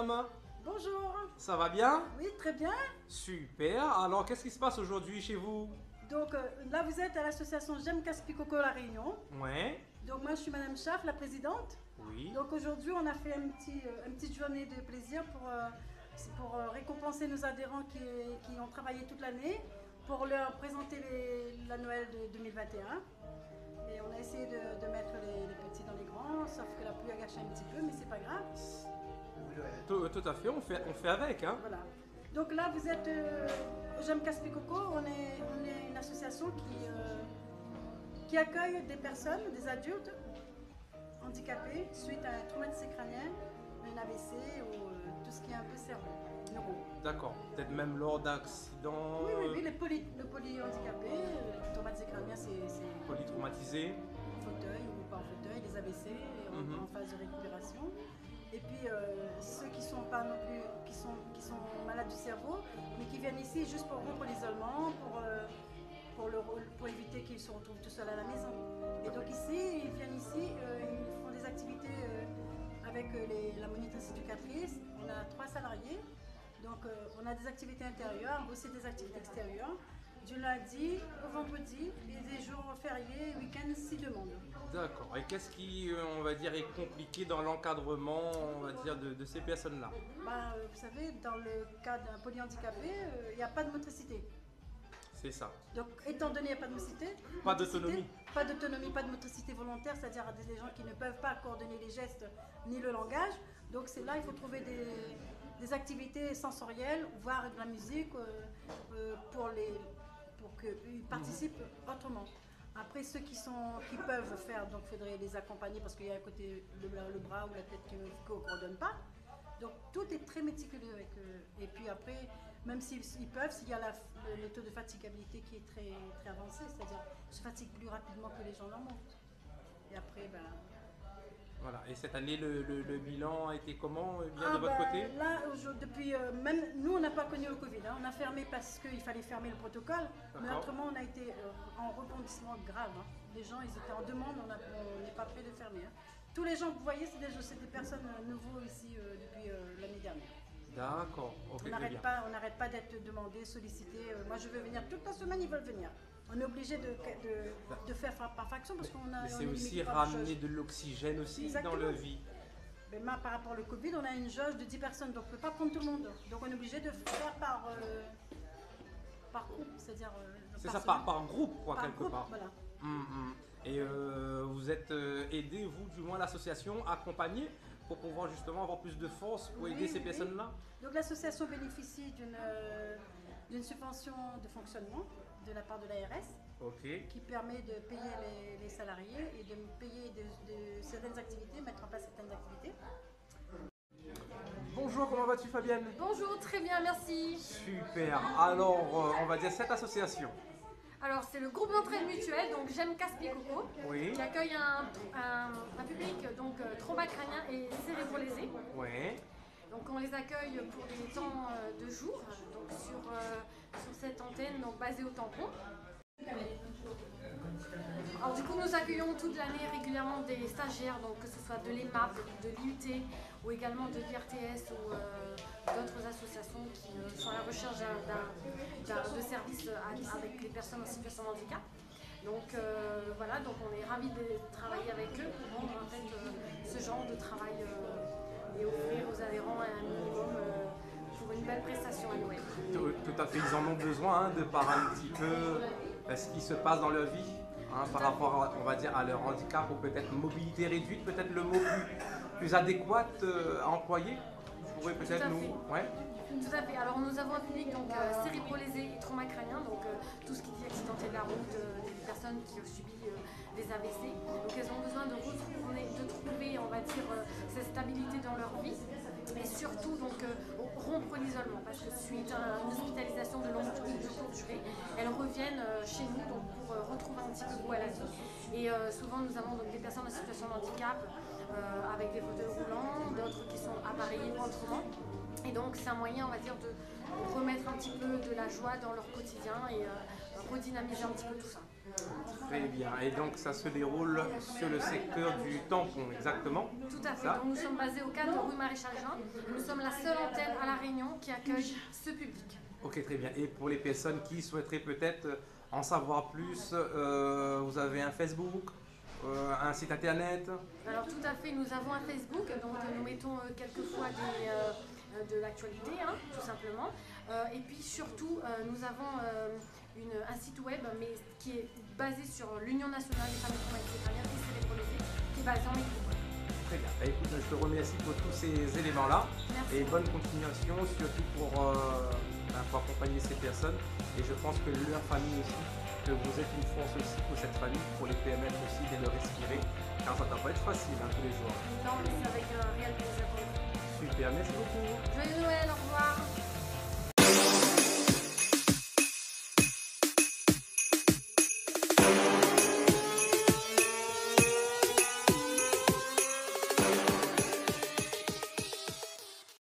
madame. Bonjour. Ça va bien? Oui, très bien. Super. Alors, qu'est-ce qui se passe aujourd'hui chez vous? Donc là, vous êtes à l'association J'aime Casse-Picoco La Réunion. Ouais. Donc moi, je suis Madame Schaff, la présidente. Oui. Donc aujourd'hui, on a fait une petite journée de plaisir pour récompenser nos adhérents qui ont travaillé toute l'année, pour leur présenter la Noël de 2021. Et on a essayé de mettre les petits dans les grands, sauf que la pluie a gâché un petit peu, mais c'est pas grave. Tout à fait, on fait avec, hein. Voilà. Donc là, vous êtes J'aime Casse-Picoco, on est une association qui accueille des personnes, des adultes handicapés suite à un traumatisme crânien, un AVC ou tout ce qui est un peu cerveau, neuro. D'accord. Peut-être même lors d'accidents. Oui, le polyhandicapé, le traumatisme crânien, c'est Polytraumatisés. en fauteuil ou pas en fauteuil, les AVC en phase de récupération. Et puis ceux qui sont pas non plus, qui sont malades du cerveau, mais qui viennent ici juste pour rompre l'isolement, pour éviter qu'ils se retrouvent tout seuls à la maison. Et donc ici, ils viennent ici, ils font des activités avec la monitrice éducatrice. On a 3 salariés, donc on a des activités intérieures, aussi des activités extérieures, du lundi au vendredi et des jours fériés, week-ends si demande. D'accord. Et qu'est-ce qui, on va dire, est compliqué dans l'encadrement, on va dire, de ces personnes-là? Vous savez, dans le cas d'un polyhandicapé, il n'y a pas de motricité. C'est ça. Donc, étant donné qu'il n'y a pas de motricité, Pas d'autonomie. Pas d'autonomie, pas de motricité volontaire, c'est-à-dire des gens qui ne peuvent pas coordonner les gestes ni le langage. Donc, c'est là il faut trouver des activités sensorielles, voire de la musique pour qu'ils participent autrement. Après, ceux qui peuvent faire, donc il faudrait les accompagner parce qu'il y a à côté le bras ou la tête qui ne coordonne pas. Donc tout est très méticuleux avec eux. Et puis après, même s'ils peuvent, s'il y a le taux de fatigabilité qui est très, très avancé, c'est-à-dire ils se fatiguent plus rapidement que les gens normaux. Et après, Voilà. Et cette année, le bilan a été comment, bien de votre côté? Là, depuis, même nous, on n'a pas connu le Covid. Hein. On a fermé parce qu'il fallait fermer le protocole. Mais autrement, on a été en rebondissement grave. Hein. Les gens, ils étaient en demande, on n'est pas prêt de fermer. Hein. Tous les gens que vous voyez, c'est des personnes nouveaux ici depuis l'année dernière. D'accord. On n'arrête pas d'être demandé, sollicité. Moi, je veux venir toute la semaine, ils veulent venir. On est obligé de faire par fraction parce qu'on a. C'est aussi ramener de l'oxygène aussi. Exactement. Dans leur vie. Mais par rapport au Covid, on a une jauge de 10 personnes, donc on ne peut pas prendre tout le monde. Donc on est obligé de faire par groupe, c'est-à-dire. C'est ça, par groupe, quoi, quelque part. Voilà. Et vous êtes aidé, vous, du moins l'association, accompagné pour pouvoir justement avoir plus de force pour aider ces personnes-là? Donc l'association bénéficie d'une subvention de fonctionnement de la part de l'ARS qui permet de payer les salariés et de payer certaines activités, mettre en place certaines activités. Bonjour, comment vas-tu Fabienne? Bonjour, très bien, merci. Super. Alors, on va dire cette association. Alors c'est le groupe d'entraide mutuelle, donc J'aime Casse-Picoco, qui accueille un public donc trauma crânien et cérébro-lésé. Oui. Donc on les accueille pour des temps de jour, donc sur cette antenne donc basée au tampon. Alors du coup nous accueillons toute l'année régulièrement des stagiaires, donc que ce soit de l'EMAP, de l'IUT ou également de l'IRTS ou d'autres associations qui sont à la recherche de services avec les personnes en situation de handicap. Donc voilà, donc on est ravis de travailler avec eux pour rendre en fait ce genre de travail et offrir aux adhérents un minimum pour une belle prestation à Noël. Tout à fait, ils en ont besoin de par un petit peu ce qui se passe dans leur vie. Par rapport, on va dire, à leur handicap ou peut-être mobilité réduite, peut-être le mot plus adéquat à employer. Vous pourrez peut-être nous... Ouais. Tout à fait. Alors nous avons un public donc cérébro-lésé et trauma crânien, donc tout ce qui est accidenté de la route, des personnes qui ont subi des AVC. Donc elles ont besoin de trouver, on va dire, cette stabilité dans leur vie et surtout donc rompre l'isolement parce que suite à une hospitalisation de longue durée, elles reviennent chez nous donc pour retrouver un petit peu goût à la vie. Et souvent nous avons donc des personnes en situation de handicap avec des fauteuils roulants, d'autres qui sont appareillés autrement. Et donc c'est un moyen, on va dire, de remettre un petit peu de la joie dans leur quotidien et redynamiser un petit peu tout ça. Très bien. Et donc ça se déroule sur le secteur du tampon, exactement. Tout à fait. Ça. Donc, nous sommes basés au 4 rue Maréchal Juin. Nous sommes la seule antenne à La Réunion qui accueille ce public. Ok, très bien. Et pour les personnes qui souhaiteraient peut-être en savoir plus, vous avez un Facebook, un site internet? Alors tout à fait, nous avons un Facebook, donc nous mettons quelquefois de l'actualité, hein, tout simplement. Et puis surtout, nous avons un site web, mais qui est basé sur l'Union nationale des familles traumatisées crâniennes et cérébrolésées, qui est basé en métropole. Très bien. Bah, écoute, je te remercie pour tous ces éléments-là. Merci. Et bonne continuation, surtout pour accompagner ces personnes. Et je pense que leur famille aussi, que vous êtes une force aussi pour cette famille, pour les permettre aussi de le respirer. Car ça ne doit pas être facile tous les jours. Non, mais c'est avec un réel plaisir pour nous. Super, merci beaucoup. Joyeux Noël, au revoir.